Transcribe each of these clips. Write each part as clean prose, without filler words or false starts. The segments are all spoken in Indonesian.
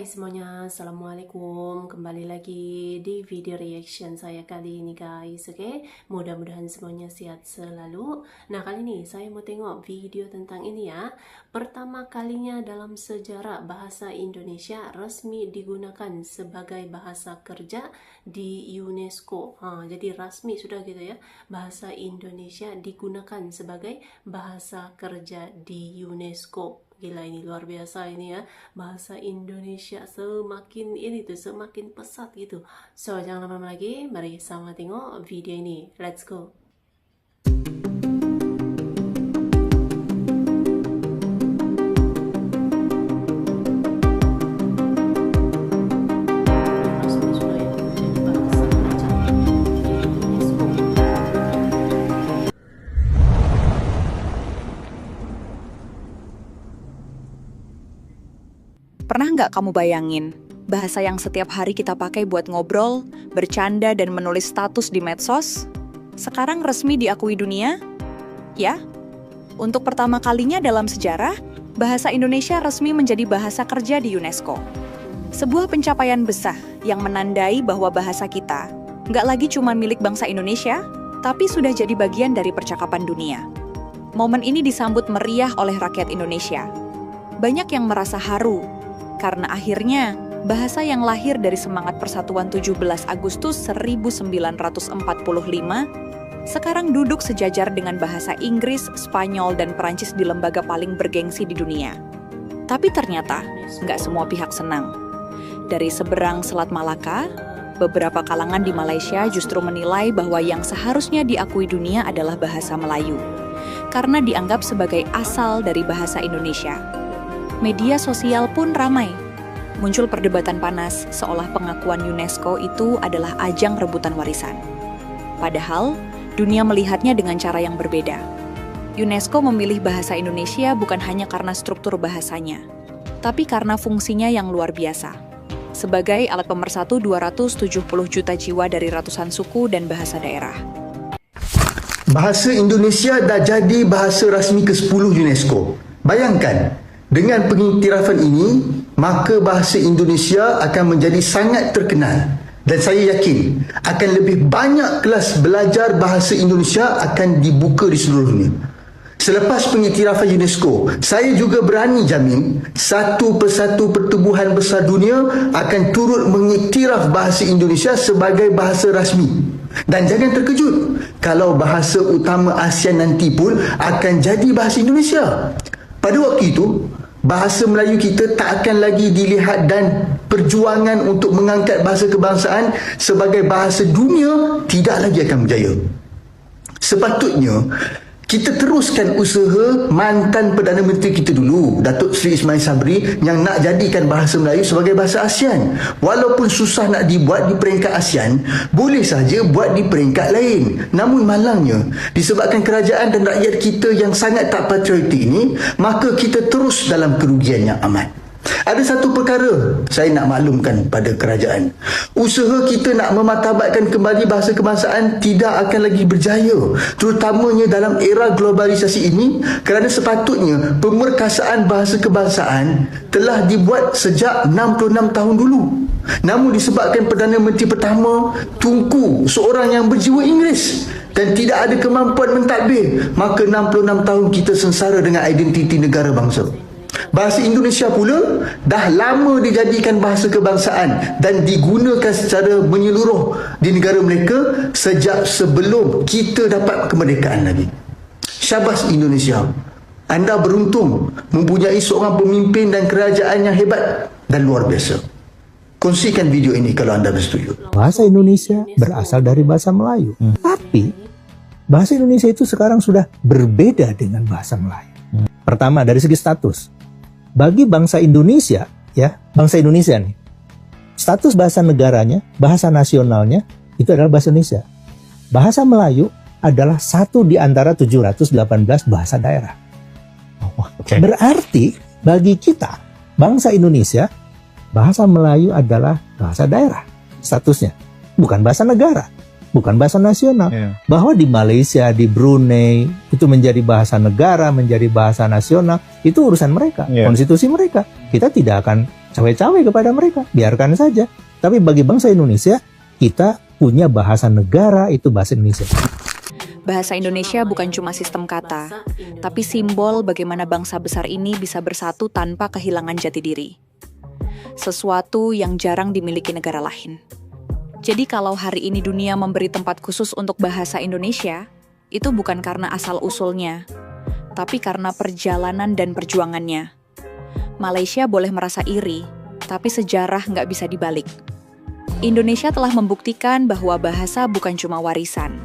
Hai semuanya, Assalamualaikum. Kembali lagi di video reaction saya kali ini guys. Oke, mudah-mudahan semuanya sehat selalu. Nah, kali ini saya mau tengok video tentang ini ya. Pertama kalinya dalam sejarah bahasa Indonesia resmi digunakan sebagai bahasa kerja di UNESCO. Jadi resmi sudah gitu ya. Bahasa Indonesia digunakan sebagai bahasa kerja di UNESCO. Gila, ini luar biasa ini ya. Bahasa Indonesia semakin ini tuh semakin pesat gitu. So jangan lama-lama lagi, mari sama tengok video ini. Let's go. Pernah nggak kamu bayangin, bahasa yang setiap hari kita pakai buat ngobrol, bercanda, dan menulis status di medsos, sekarang resmi diakui dunia? Ya, untuk pertama kalinya dalam sejarah, bahasa Indonesia resmi menjadi bahasa kerja di UNESCO. Sebuah pencapaian besar yang menandai bahwa bahasa kita nggak lagi cuma milik bangsa Indonesia, tapi sudah jadi bagian dari percakapan dunia. Momen ini disambut meriah oleh rakyat Indonesia. Banyak yang merasa haru, karena akhirnya bahasa yang lahir dari semangat persatuan 17 Agustus 1945 sekarang duduk sejajar dengan bahasa Inggris, Spanyol, dan Perancis di lembaga paling bergengsi di dunia. Tapi ternyata nggak semua pihak senang. Dari seberang Selat Malaka, beberapa kalangan di Malaysia justru menilai bahwa yang seharusnya diakui dunia adalah bahasa Melayu, karena dianggap sebagai asal dari bahasa Indonesia. Media sosial pun ramai. Muncul perdebatan panas seolah pengakuan UNESCO itu adalah ajang rebutan warisan. Padahal, dunia melihatnya dengan cara yang berbeda. UNESCO memilih bahasa Indonesia bukan hanya karena struktur bahasanya, tapi karena fungsinya yang luar biasa. Sebagai alat pemersatu 270 juta jiwa dari ratusan suku dan bahasa daerah. Bahasa Indonesia dah jadi bahasa rasmi ke-10 UNESCO. Bayangkan, dengan pengiktirafan ini, maka bahasa Indonesia akan menjadi sangat terkenal. Dan saya yakin, akan lebih banyak kelas belajar bahasa Indonesia akan dibuka di seluruh dunia. Selepas pengiktirafan UNESCO, saya juga berani jamin, satu persatu pertubuhan besar dunia akan turut mengiktiraf bahasa Indonesia sebagai bahasa rasmi. Dan jangan terkejut, kalau bahasa utama ASEAN nanti pun akan jadi bahasa Indonesia. Pada waktu itu, bahasa Melayu kita tak akan lagi dilihat dan perjuangan untuk mengangkat bahasa kebangsaan sebagai bahasa dunia tidak lagi akan berjaya. Sepatutnya, kita teruskan usaha mantan Perdana Menteri kita dulu, Datuk Seri Ismail Sabri, yang nak jadikan bahasa Melayu sebagai bahasa ASEAN. Walaupun susah nak dibuat di peringkat ASEAN, boleh saja buat di peringkat lain. Namun malangnya, disebabkan kerajaan dan rakyat kita yang sangat tak patriotik ini, maka kita terus dalam kerugian yang amat. Ada satu perkara saya nak maklumkan pada kerajaan. Usaha kita nak memartabatkan kembali bahasa kebangsaan tidak akan lagi berjaya, terutamanya dalam era globalisasi ini, kerana sepatutnya pemerkasaan bahasa kebangsaan telah dibuat sejak 66 tahun dulu. Namun disebabkan Perdana Menteri pertama Tunku seorang yang berjiwa Inggeris dan tidak ada kemampuan mentadbir, maka 66 tahun kita sengsara dengan identiti negara bangsa. Bahasa Indonesia pula dah lama dijadikan bahasa kebangsaan dan digunakan secara menyeluruh di negara mereka sejak sebelum kita dapat kemerdekaan lagi. Syabas Indonesia. Anda beruntung mempunyai seorang pemimpin dan kerajaan yang hebat dan luar biasa. Kongsikan video ini kalau anda bersetuju. Bahasa Indonesia berasal dari bahasa Melayu. Tapi bahasa Indonesia itu sekarang sudah berbeda dengan bahasa Melayu. Pertama, dari segi status. Bagi bangsa Indonesia, ya, bangsa Indonesia nih, status bahasa negaranya, bahasa nasionalnya, itu adalah bahasa Indonesia. Bahasa Melayu adalah satu di antara 718 bahasa daerah. Berarti, bagi kita, bangsa Indonesia, bahasa Melayu adalah bahasa daerah statusnya. Bukan bahasa negara, bukan bahasa nasional. Bahwa di Malaysia, di Brunei, itu menjadi bahasa negara, menjadi bahasa nasional, itu urusan mereka, konstitusi mereka. Kita tidak akan cawe-cawe kepada mereka, biarkan saja. Tapi bagi bangsa Indonesia, kita punya bahasa negara, itu bahasa Indonesia. Bahasa Indonesia bukan cuma sistem kata, tapi simbol bagaimana bangsa besar ini bisa bersatu tanpa kehilangan jati diri. Sesuatu yang jarang dimiliki negara lain. Jadi kalau hari ini dunia memberi tempat khusus untuk bahasa Indonesia, itu bukan karena asal-usulnya, tapi karena perjalanan dan perjuangannya. Malaysia boleh merasa iri, tapi sejarah nggak bisa dibalik. Indonesia telah membuktikan bahwa bahasa bukan cuma warisan,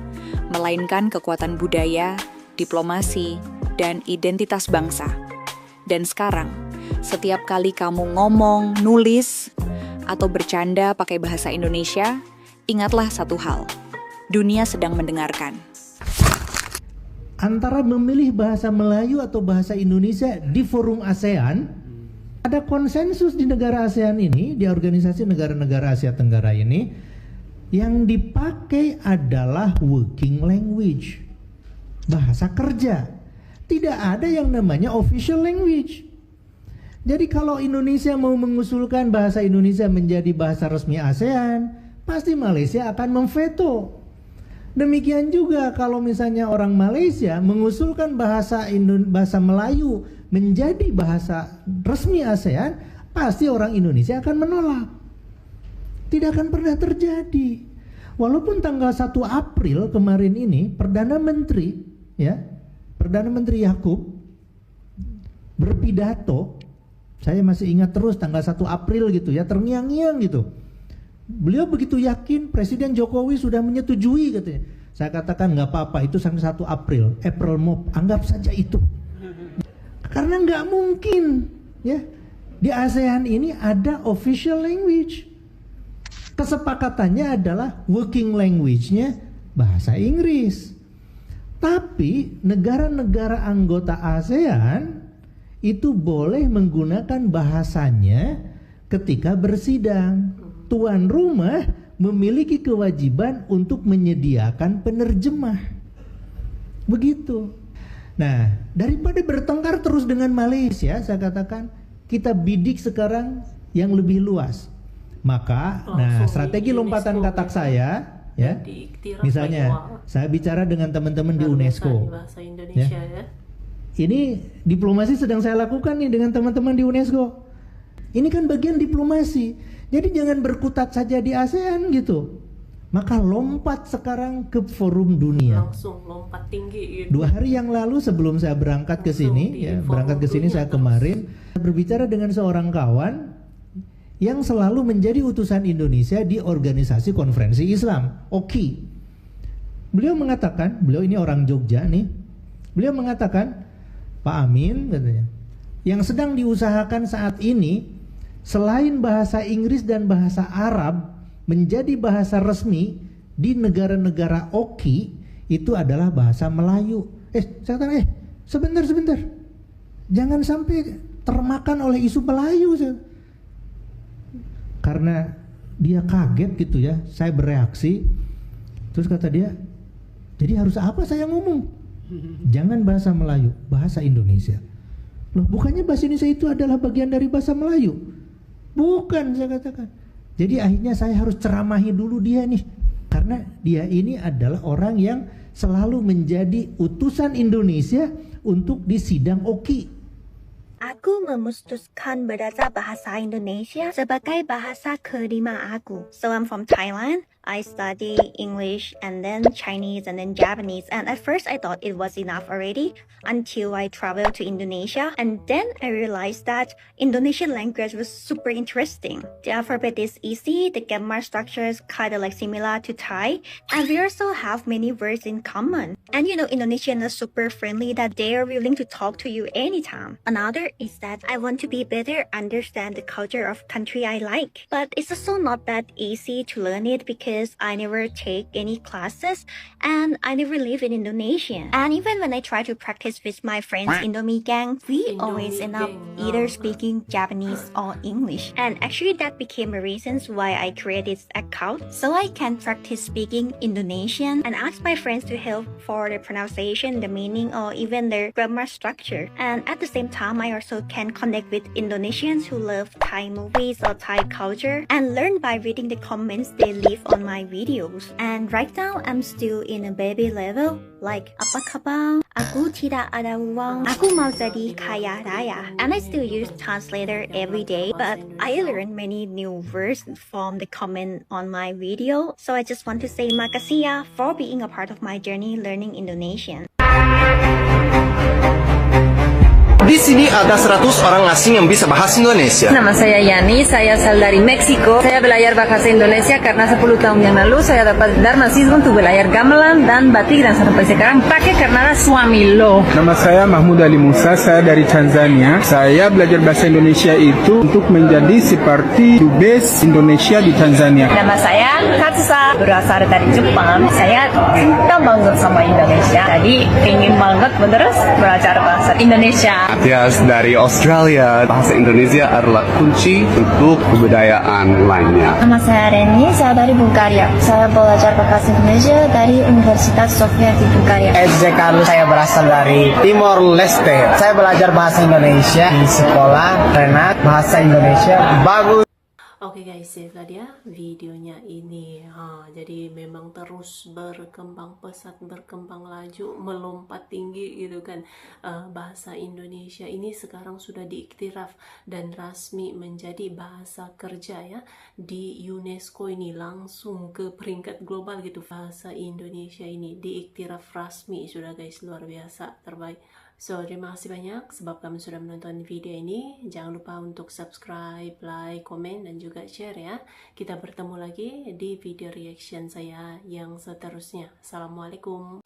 melainkan kekuatan budaya, diplomasi, dan identitas bangsa. Dan sekarang, setiap kali kamu ngomong, nulis, atau bercanda pakai bahasa Indonesia, ingatlah satu hal, dunia sedang mendengarkan. Antara memilih bahasa Melayu atau bahasa Indonesia di forum ASEAN, ada konsensus di negara ASEAN ini, di organisasi negara-negara Asia Tenggara ini, yang dipakai adalah working language, bahasa kerja. Tidak ada yang namanya official language. Jadi kalau Indonesia mau mengusulkan bahasa Indonesia menjadi bahasa resmi ASEAN, pasti Malaysia akan memveto. Demikian juga kalau misalnya orang Malaysia mengusulkan bahasa Melayu menjadi bahasa resmi ASEAN, pasti orang Indonesia akan menolak. Tidak akan pernah terjadi. Walaupun tanggal 1 April kemarin ini Perdana Menteri Yaakob berpidato. Saya masih ingat terus tanggal 1 April gitu ya, terngiang-ngiang gitu. Beliau begitu yakin Presiden Jokowi sudah menyetujui katanya. Saya katakan nggak apa-apa, itu sampai 1 April, April Mop, anggap saja itu. Karena nggak mungkin ya di ASEAN ini ada official language. Kesepakatannya adalah working language-nya bahasa Inggris. Tapi negara-negara anggota ASEAN itu boleh menggunakan bahasanya ketika bersidang. Tuan rumah memiliki kewajiban untuk menyediakan penerjemah. Begitu. Nah, daripada bertengkar terus dengan Malaysia, saya katakan kita bidik sekarang yang lebih luas. Maka, strategi lompatan katak saya, ya, misalnya saya bicara dengan teman-teman di UNESCO. Ya. Ini diplomasi sedang saya lakukan nih dengan teman-teman di UNESCO. Ini kan bagian diplomasi. Jadi jangan berkutat saja di ASEAN gitu. Maka lompat sekarang ke forum dunia. Langsung lompat tinggi. 2 hari yang lalu sebelum saya berangkat ke sini, saya kemarin berbicara dengan seorang kawan yang selalu menjadi utusan Indonesia di organisasi konferensi Islam, OKI. Beliau mengatakan, beliau ini orang Jogja nih. Beliau mengatakan, Pak Amin katanya, yang sedang diusahakan saat ini selain bahasa Inggris dan bahasa Arab menjadi bahasa resmi di negara-negara OKI, itu adalah bahasa Melayu. Saya katakan, sebentar. Jangan sampai termakan oleh isu Melayu. Karena dia kaget gitu ya, saya bereaksi. Terus kata dia, jadi harus apa saya ngomong? Jangan bahasa Melayu, bahasa Indonesia. Loh, bukannya bahasa Indonesia itu adalah bagian dari bahasa Melayu? Bukan, saya katakan. Jadi akhirnya saya harus ceramahi dulu dia nih. Karena dia ini adalah orang yang selalu menjadi utusan Indonesia untuk di sidang OKI. Aku memutuskan belajar bahasa Indonesia sebagai bahasa kelima aku. So I'm from Thailand. I study English and then Chinese and then Japanese. And at first I thought it was enough already until I traveled to Indonesia. And then I realized that Indonesian language was super interesting. The alphabet is easy. The grammar structure is kind of like similar to Thai. And we also have many words in common. And you know, Indonesians are super friendly that they are willing to talk to you anytime. Another is that I want to be better understand the culture of country I like. But it's also not that easy to learn it because is I never take any classes and I never live in Indonesia. And even when I try to practice with my friends Indomie gang, we always end up either speaking Japanese or English. And actually that became a reason why I created this account, so I can practice speaking Indonesian and ask my friends to help for the pronunciation, the meaning, or even their grammar structure. And at the same time, I also can connect with Indonesians who love Thai movies or Thai culture and learn by reading the comments they leave on my videos. And right now, I'm still in a baby level, like apa kabar? Aku tidak ada uang. Aku mau jadi kaya raya. And I still use translator every day, but I learned many new words from the comment on my video. So I just want to say makasih ya for being a part of my journey learning Indonesian. Di sini ada 100 orang asing yang bisa bahasa Indonesia. Nama saya Yani, saya asal dari Meksiko. Saya belajar bahasa Indonesia karena 10 tahun yang lalu saya dapat Dharma Siswa untuk belajar gamelan dan batik dan sampai sekarang pakai karena suami lo. Nama saya Mahmud Ali Musa, saya dari Tanzania. Saya belajar bahasa Indonesia itu untuk menjadi seperti dubes Indonesia di Tanzania. Nama saya Katsusa, berasal dari Jepang. Saya cinta banget sama Indonesia, jadi ingin banget terus belajar bahasa Indonesia. Matias dari Australia. Bahasa Indonesia adalah kunci untuk kebudayaan lainnya. Nama saya Reni, saya dari Bulgaria. Saya belajar bahasa Indonesia dari Universitas Sofia di Bulgaria. Eze Carlos, saya berasal dari Timor Leste. Saya belajar bahasa Indonesia di sekolah Renat. Bahasa Indonesia bagus. Oke guys, itulah dia videonya ini. Jadi memang terus berkembang pesat, berkembang laju, melompat tinggi gitu kan. Bahasa Indonesia ini sekarang sudah diiktiraf dan resmi menjadi bahasa kerja ya di UNESCO ini, langsung ke peringkat global gitu. Bahasa Indonesia ini diiktiraf resmi sudah guys, luar biasa, terbaik. So, terima kasih banyak sebab kamu sudah menonton video ini. Jangan lupa untuk subscribe, like, komen, dan juga share ya. Kita bertemu lagi di video reaction saya yang seterusnya. Assalamualaikum.